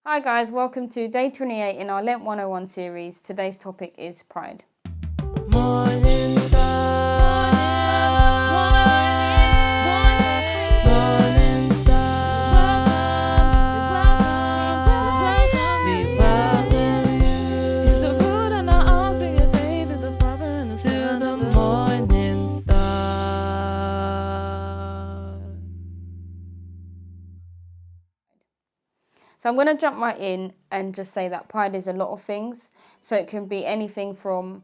Hi guys, welcome to day 28 in our Lent 101 series. Today's topic is pride. Morning star, morning star, we welcome you. He's the root and the offspring of David, the father and the son of the morning star. So I'm going to jump right in and just say that pride is a lot of things. So it can be anything from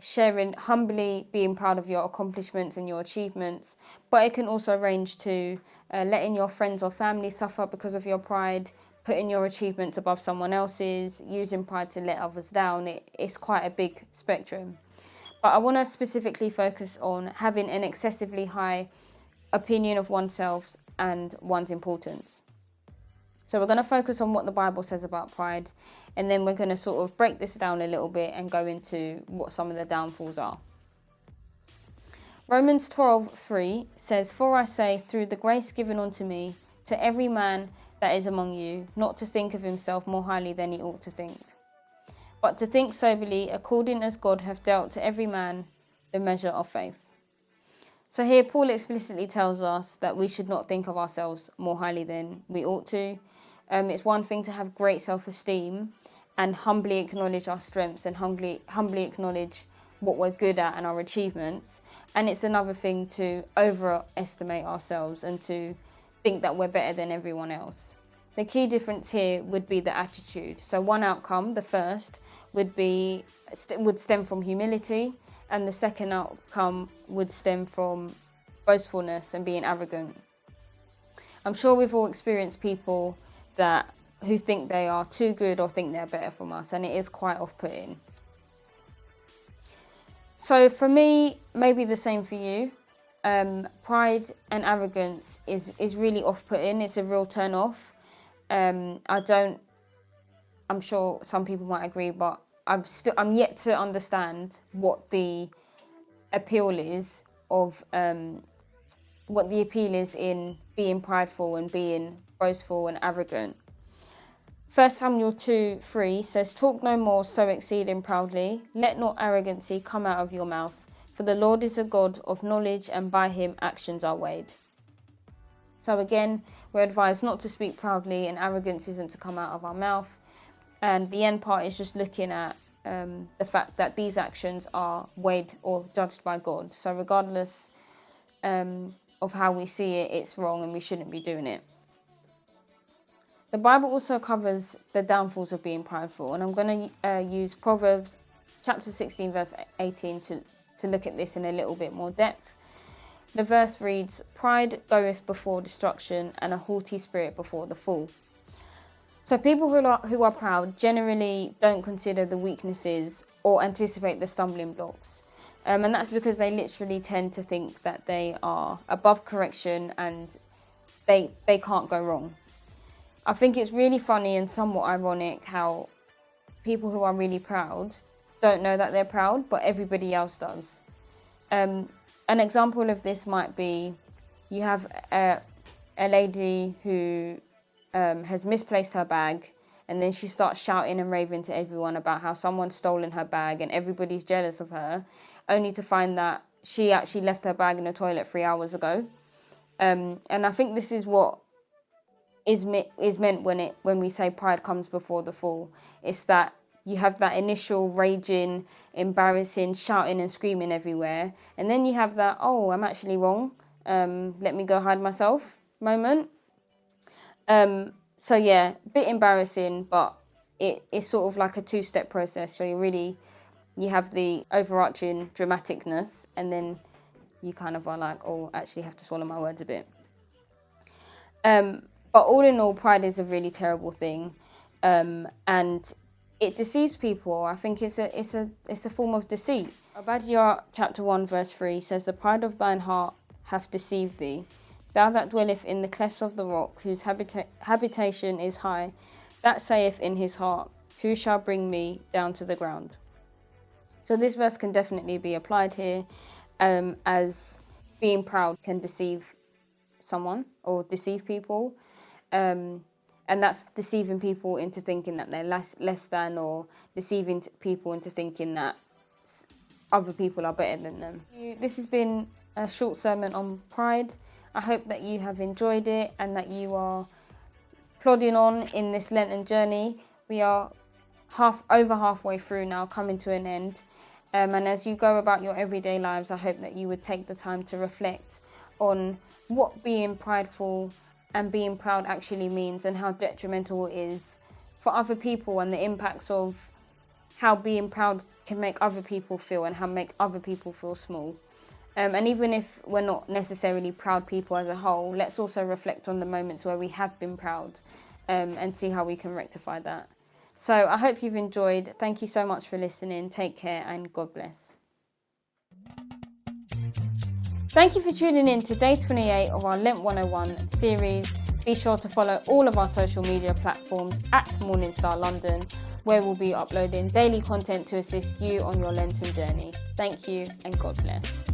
sharing, humbly being proud of your accomplishments and your achievements, but it can also range to letting your friends or family suffer because of your pride, putting your achievements above someone else's, using pride to let others down. It's quite a big spectrum. But I want to specifically focus on having an excessively high opinion of oneself and one's importance. So we're going to focus on what the Bible says about pride, and then we're going to sort of break this down a little bit and go into what some of the downfalls are. Romans 12:3 says, "For I say, through the grace given unto me, to every man that is among you, not to think of himself more highly than he ought to think, but to think soberly, according as God hath dealt to every man the measure of faith." So here Paul explicitly tells us that we should not think of ourselves more highly than we ought to. It's one thing to have great self-esteem and humbly acknowledge our strengths and humbly acknowledge what we're good at and our achievements. And it's another thing to overestimate ourselves and to think that we're better than everyone else. The key difference here would be the attitude. So one outcome, the first, would stem from humility, and the second outcome would stem from boastfulness and being arrogant. I'm sure we've all experienced people who think they are too good or think they're better from us, and it is quite off-putting. So for me, maybe the same for you. Pride and arrogance is really off-putting. It's a real turn-off. I'm sure some people might agree, but I'm yet to understand what the appeal is in being prideful and being boastful and arrogant. 1 Samuel 2:3 says, "Talk no more so exceeding proudly. Let not arrogancy come out of your mouth. For the Lord is a God of knowledge, and by him actions are weighed." So again, we're advised not to speak proudly, and arrogance isn't to come out of our mouth. And the end part is just looking at the fact that these actions are weighed or judged by God. So regardless of how we see it, it's wrong and we shouldn't be doing it. The Bible also covers the downfalls of being prideful, and I'm going to use Proverbs chapter 16 verse 18 to look at this in a little bit more depth. The verse reads, "Pride goeth before destruction, and a haughty spirit before the fall." So people who are proud generally don't consider the weaknesses or anticipate the stumbling blocks. And that's because they literally tend to think that they are above correction and they can't go wrong. I think it's really funny and somewhat ironic how people who are really proud don't know that they're proud, but everybody else does. An example of this might be you have a lady who has misplaced her bag, and then she starts shouting and raving to everyone about how someone's stolen her bag and everybody's jealous of her, only to find that she actually left her bag in the toilet 3 hours ago. And I think this is what is meant when we say pride comes before the fall. It's that you have that initial raging, embarrassing, shouting and screaming everywhere, and then you have that, "Oh, I'm actually wrong, let me go hide myself" moment. So yeah, a bit embarrassing, but it's sort of like a two-step process. So you have the overarching dramaticness, and then you kind of are like, "Oh, actually have to swallow my words a bit." But all in all, pride is a really terrible thing, and it deceives people. I think it's a form of deceit. Obadiah chapter 1 verse 3 says, "The pride of thine heart hath deceived thee. Thou that dwelleth in the clefts of the rock, whose habitation is high, that saith in his heart, Who shall bring me down to the ground?" So this verse can definitely be applied here, as being proud can deceive someone or deceive people. And that's deceiving people into thinking that they're less than, or deceiving people into thinking that other people are better than them. This has been a short sermon on pride. I hope that you have enjoyed it and that you are plodding on in this Lenten journey. We are over halfway through now, coming to an end. And as you go about your everyday lives, I hope that you would take the time to reflect on what being prideful and being proud actually means, and how detrimental it is for other people, and the impacts of how being proud can make other people feel, and how make other people feel small. And even if we're not necessarily proud people as a whole, let's also reflect on the moments where we have been proud, and see how we can rectify that. So I hope you've enjoyed. Thank you so much for listening. Take care and God bless. Thank you for tuning in to day 28 of our Lent 101 series. Be sure to follow all of our social media platforms at Morning Star London, where we'll be uploading daily content to assist you on your Lenten journey. Thank you and God bless.